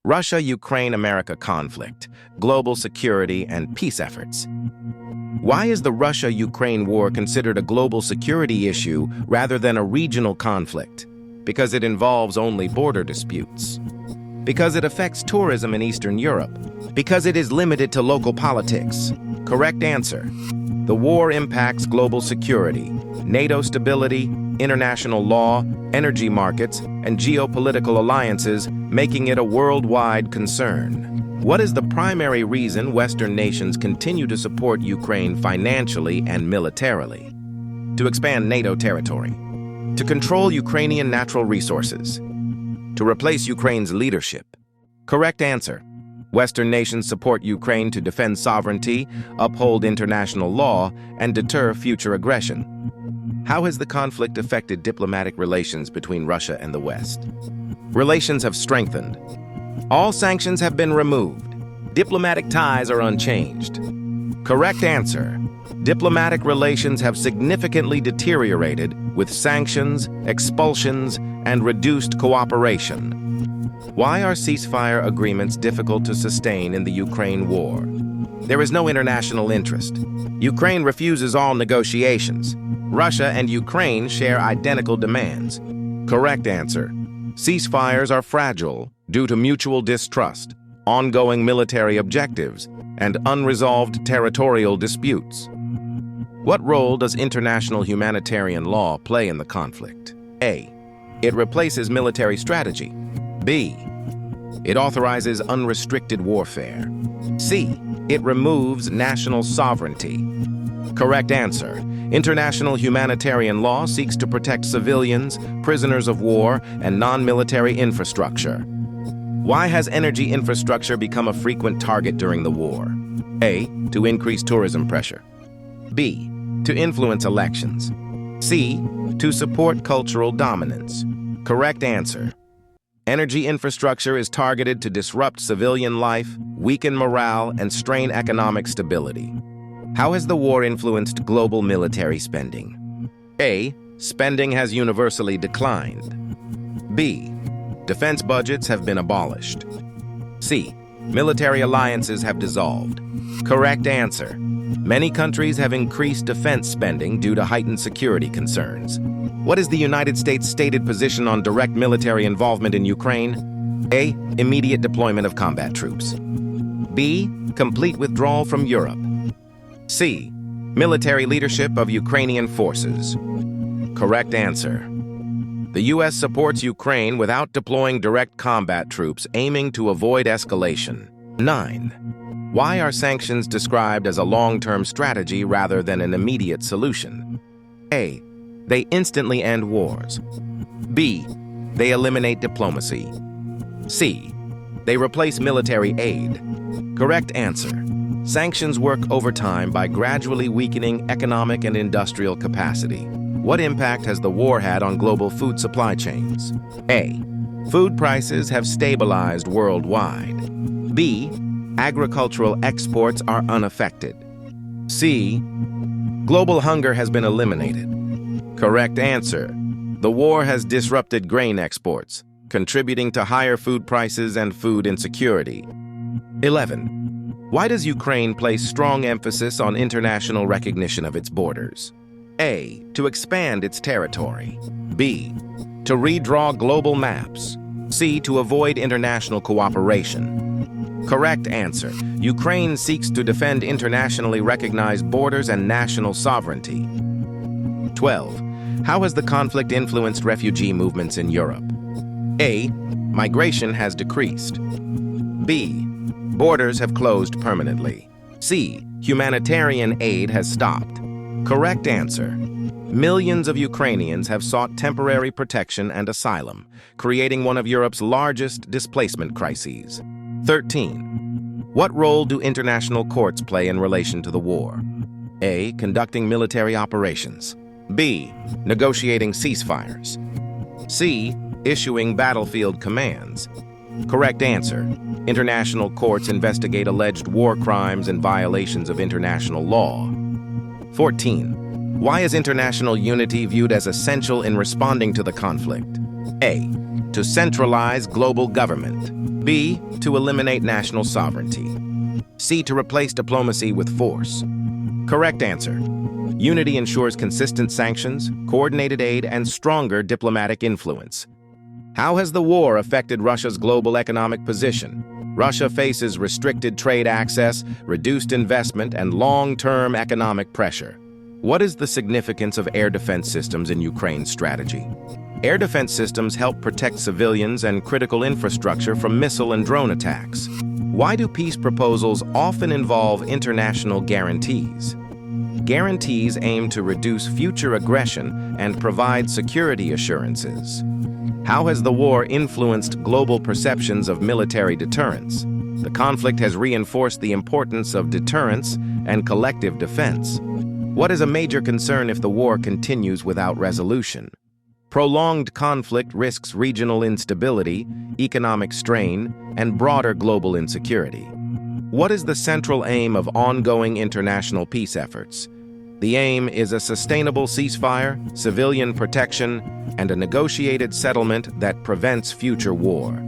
Russia-Ukraine-America conflict, global security, and peace efforts. Why is the Russia-Ukraine war considered a global security issue rather than a regional conflict? Because it involves only border disputes. Because it affects tourism in Eastern Europe. Because it is limited to local politics. Correct answer. The war impacts global security, NATO stability, international law, energy markets, and geopolitical alliances, making it a worldwide concern. What is the primary reason Western nations continue to support Ukraine financially and militarily? To expand NATO territory, to control Ukrainian natural resources, to replace Ukraine's leadership. Correct answer. Western nations support Ukraine to defend sovereignty, uphold international law, and deter future aggression. How has the conflict affected diplomatic relations between Russia and the West? Relations have strengthened. All sanctions have been removed. Diplomatic ties are unchanged. Correct answer. Diplomatic relations have significantly deteriorated with sanctions, expulsions, and reduced cooperation. Why are ceasefire agreements difficult to sustain in the Ukraine war? There is no international interest. Ukraine refuses all negotiations. Russia and Ukraine share identical demands. Correct answer. Ceasefires are fragile due to mutual distrust, ongoing military objectives, and unresolved territorial disputes. What role does international humanitarian law play in the conflict? A. It replaces military strategy. B. It authorizes unrestricted warfare. C. It removes national sovereignty. Correct answer. International humanitarian law seeks to protect civilians, prisoners of war, and non-military infrastructure. Why has energy infrastructure become a frequent target during the war? A. To increase tourism pressure. B. To influence elections. C. To support cultural dominance. Correct answer. Energy infrastructure is targeted to disrupt civilian life, weaken morale, and strain economic stability. How has the war influenced global military spending? A. Spending has universally declined. B. Defense budgets have been abolished. C. Military alliances have dissolved. Correct answer. Many countries have increased defense spending due to heightened security concerns. What is the United States' stated position on direct military involvement in Ukraine? A. Immediate deployment of combat troops. B. Complete withdrawal from Europe. C. Military leadership of Ukrainian forces. Correct answer. The U.S. supports Ukraine without deploying direct combat troops, aiming to avoid escalation. 9. Why are sanctions described as a long-term strategy rather than an immediate solution? A. They instantly end wars. B. They eliminate diplomacy. C. They replace military aid. Correct answer. Sanctions work over time by gradually weakening economic and industrial capacity. What impact has the war had on global food supply chains? A. Food prices have stabilized worldwide. B. Agricultural exports are unaffected. C. Global hunger has been eliminated. Correct answer. The war has disrupted grain exports, contributing to higher food prices and food insecurity. 11. Why does Ukraine place strong emphasis on international recognition of its borders? A. To expand its territory. B. To redraw global maps. C. To avoid international cooperation. Correct answer. Ukraine seeks to defend internationally recognized borders and national sovereignty. 12. How has the conflict influenced refugee movements in Europe? A. Migration has decreased. B. Borders have closed permanently. C. Humanitarian aid has stopped. Correct answer. Millions of Ukrainians have sought temporary protection and asylum, creating one of Europe's largest displacement crises. 13. What role do international courts play in relation to the war? A. Conducting military operations. B. Negotiating ceasefires. C. Issuing battlefield commands. Correct answer. International courts investigate alleged war crimes and violations of international law. 14. Why is international unity viewed as essential in responding to the conflict? A. To centralize global government. B. To eliminate national sovereignty. C. To replace diplomacy with force. Correct answer. Unity ensures consistent sanctions, coordinated aid, and stronger diplomatic influence. How has the war affected Russia's global economic position? Russia faces restricted trade access, reduced investment, and long-term economic pressure. What is the significance of air defense systems in Ukraine's strategy? Air defense systems help protect civilians and critical infrastructure from missile and drone attacks. Why do peace proposals often involve international guarantees? Guarantees aim to reduce future aggression and provide security assurances. How has the war influenced global perceptions of military deterrence? The conflict has reinforced the importance of deterrence and collective defense. What is a major concern if the war continues without resolution? Prolonged conflict risks regional instability, economic strain, and broader global insecurity. What is the central aim of ongoing international peace efforts? The aim is a sustainable ceasefire, civilian protection, and a negotiated settlement that prevents future war.